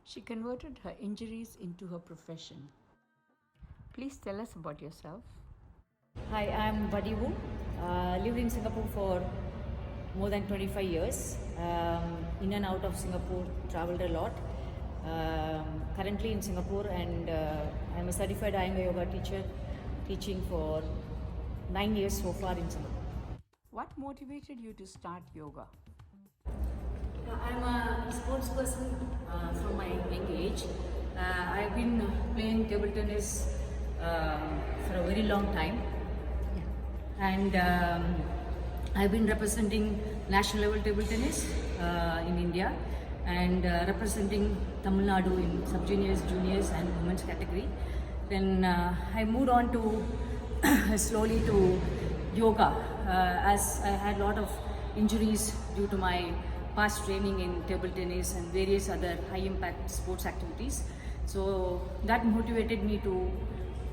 She converted her injuries into her profession. Please tell us about yourself. Hi, I'm Buddy Wu. Lived in Singapore for more than 25 years. In and out of Singapore, traveled a lot. Currently in Singapore, and I'm a certified Iyengar yoga teacher, teaching for 9 years so far in Singapore. What motivated you to start yoga? I'm a sports person from my young age. I've been playing table tennis for a very long time, and I've been representing national level table tennis in India, and representing Tamil Nadu in sub-juniors, juniors, and women's category. Then I moved on to slowly to yoga as I had a lot of injuries due to my past training in table tennis and various other high impact sports activities. So that motivated me to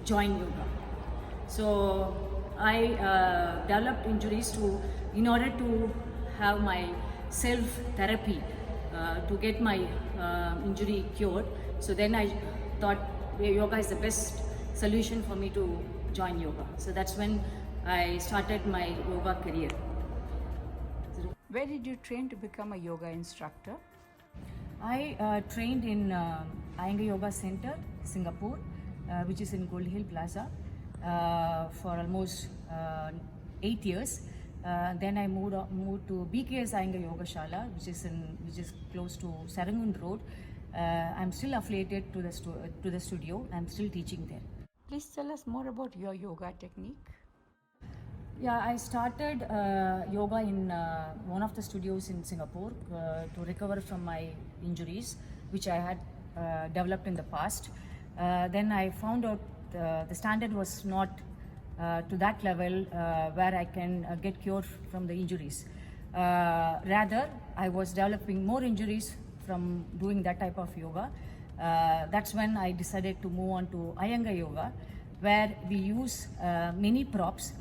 join yoga. So I developed injuries in order to have my self therapy to get my injury cured. So then I thought yoga is the best solution for me to join yoga. So that's when I started my yoga career. Where did you train to become a yoga instructor? I trained in Iyengar Yoga Center, Singapore, which is in Gold Hill Plaza, for almost 8 years. Then I moved to BKS Iyengar Yoga Shala, which is close to Serangoon Road. I'm still affiliated to the studio. I'm still teaching there. Please tell us more about your yoga technique. Yeah, I started yoga in one of the studios in Singapore to recover from my injuries, which I had developed in the past. Then I found out the standard was not to that level where I can get cured from the injuries. Rather, I was developing more injuries from doing that type of yoga. That's when I decided to move on to Iyengar Yoga, where we use many props.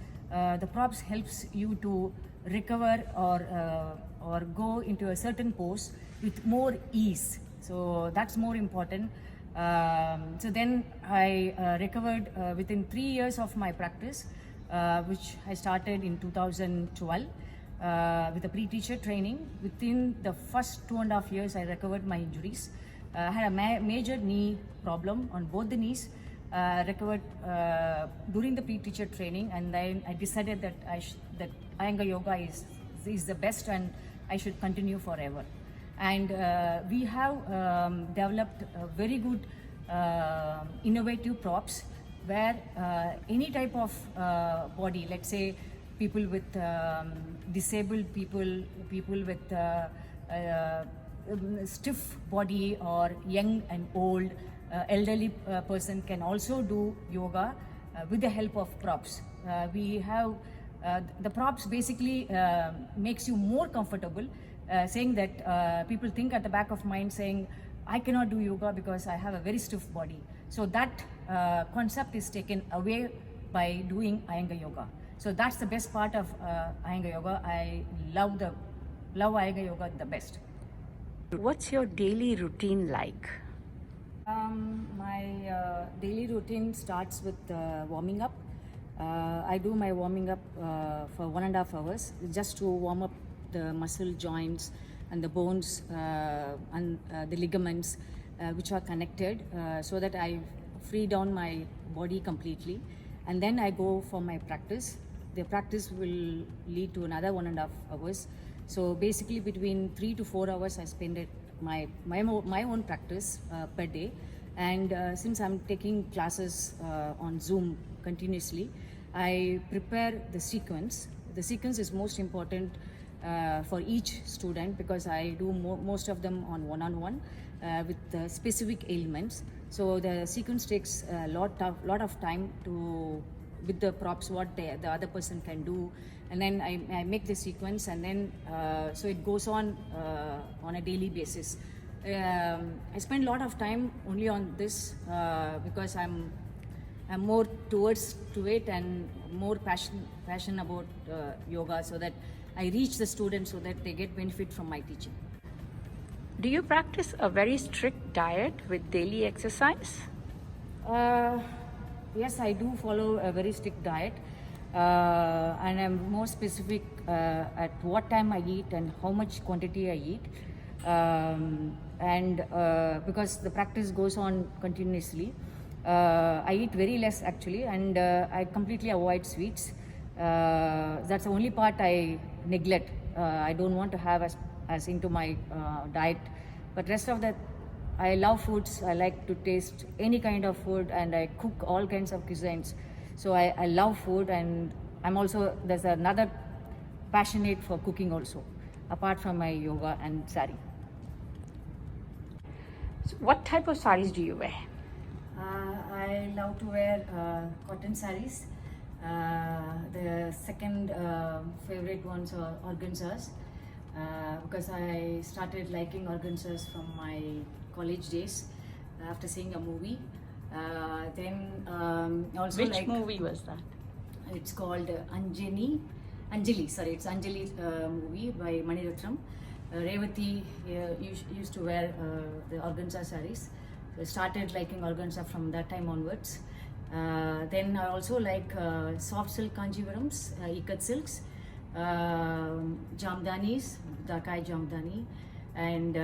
The props helps you to recover or go into a certain pose with more ease. So that's more important. So then I recovered within 3 years of my practice, which I started in 2012 with a pre-teacher training. Within the first 2.5 years, I recovered my injuries. I had a major knee problem on both the knees. Recovered during the pre-teacher training, and then I decided that that Iyengar Yoga is the best, and I should continue forever. And we have developed very good innovative props where any type of body, let's say people with disabled people with stiff body, or young and old, elderly person can also do yoga with the help of props. We have the props basically makes you more comfortable, saying that people think at the back of mind saying, I cannot do yoga because I have a very stiff body. So that concept is taken away by doing Iyengar Yoga. So that's the best part of Iyengar Yoga. I love Iyengar Yoga the best. What's your daily routine like? My daily routine starts with warming up. I do my warming up for 1.5 hours just to warm up the muscle joints and the bones and the ligaments which are connected, so that I free down my body completely. And then I go for my practice. The practice will lead to another 1.5 hours. So basically between 3 to 4 hours I spend it my own practice per day. And since I'm taking classes on Zoom continuously, I prepare the sequence. The sequence is most important for each student, because I do most of them on one-on-one with specific ailments. So the sequence takes a lot of time to, with the props, what the other person can do, and then I make the sequence, and then so it goes on a daily basis. I spend a lot of time only on this because I'm more towards to it, and more passion about yoga, so that I reach the students so that they get benefit from my teaching. Do you practice a very strict diet with daily exercise? Uh, yes, I do follow a very strict diet, and I'm more specific at what time I eat and how much quantity I eat. And because the practice goes on continuously, I eat very less actually, and I completely avoid sweets. That's the only part I neglect. I don't want to have as into my diet, but rest of that I love foods. I like to taste any kind of food, and I cook all kinds of cuisines. So I love food, and there's another passionate for cooking also, apart from my yoga and sari. So what type of saris do you wear? I love to wear cotton saris. The second favorite ones are organzas, because I started liking organzas from my college days after seeing a movie. Then also Which like movie was that? it's called Anjali. Sorry, it's Anjali movie by Mani Ratnam. Revati used to wear the organza saris. So I started liking organza from that time onwards. Then I also like soft silk kanjivarams, ikat silks, jamdanis, Dhakai jamdani, and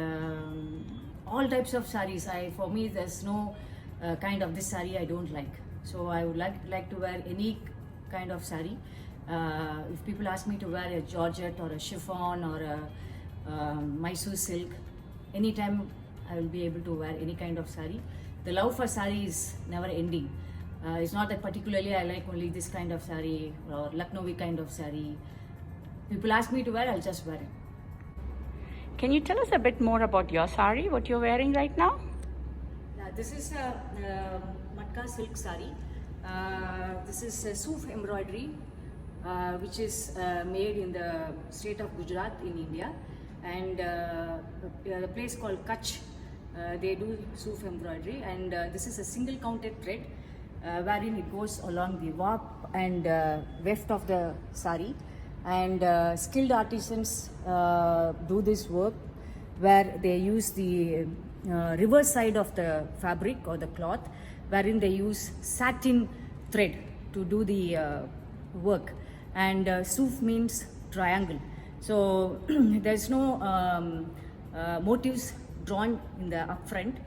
all types of saris. For me, there's no kind of this sari I don't like. So I would like to wear any kind of sari. If people ask me to wear a georgette or a chiffon or a Mysore silk, anytime I will be able to wear any kind of sari. The love for sari is never ending. It's not that particularly I like only this kind of sari or Lucknowi kind of sari. People ask me to wear, I'll just wear it. Can you tell us a bit more about your sari, what you're wearing right now? This is a matka silk sari. This is a Suf embroidery, which is made in the state of Gujarat in India, and the place called Kutch. They do Suf embroidery, and this is a single counted thread wherein it goes along the warp and weft of the sari, and skilled artisans do this work where they use the reverse side of the fabric or the cloth, wherein they use satin thread to do the work, and Suf means triangle. So there's no motives drawn in the upfront,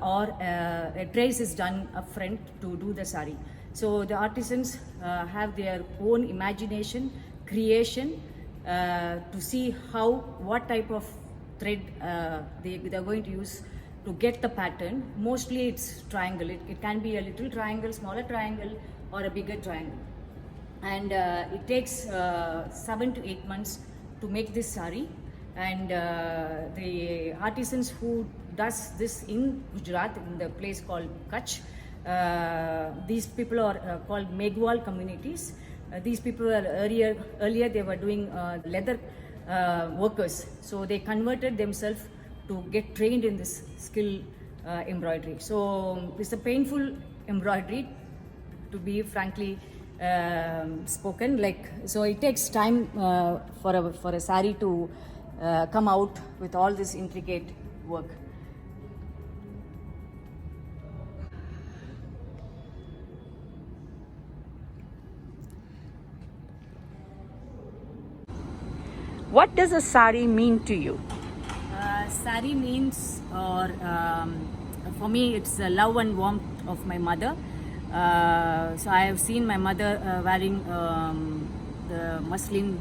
or a trace is done upfront to do the sari. So the artisans have their own imagination, creation, to see what type of thread they're going to use to get the pattern. Mostly it's triangle. It can be a little triangle, smaller triangle, or a bigger triangle. And it takes 7 to 8 months to make this sari. And the artisans who does this in Gujarat, in the place called Kutch, these people are called Megwal communities. These people are earlier they were doing leather workers, so they converted themselves to get trained in this skill embroidery. So it's a painful embroidery, to be frankly spoken. So it takes time for a sari to come out with all this intricate work. What does a sari mean to you? Sari means, or for me, it's the love and warmth of my mother. So I have seen my mother wearing the muslin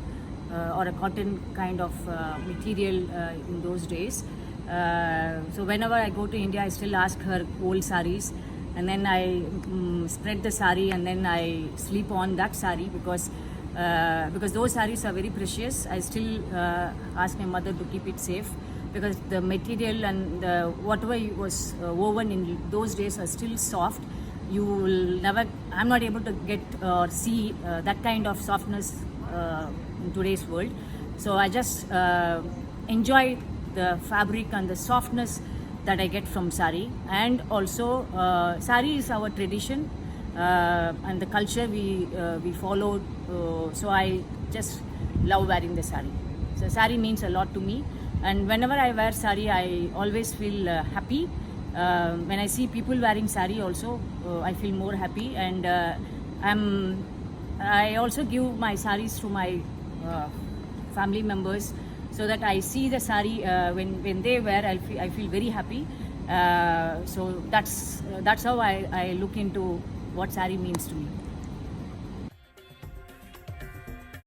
or a cotton kind of material in those days. So whenever I go to India, I still ask her old saris, and then I spread the sari, and then I sleep on that sari because those saris are very precious. I still ask my mother to keep it safe, because the material and whatever was woven in those days are still soft. You will never, I'm not able to get or see that kind of softness in today's world. So I just enjoy the fabric and the softness that I get from sari. And also sari is our tradition and the culture we follow. So I just love wearing the sari. So sari means a lot to me, And whenever I wear sari, I always feel happy. When I see people wearing sari also, I feel more happy. And I also give my saris to my family members, so that I see the sari when they wear, I feel very happy. So that's how I look into what sari means to me.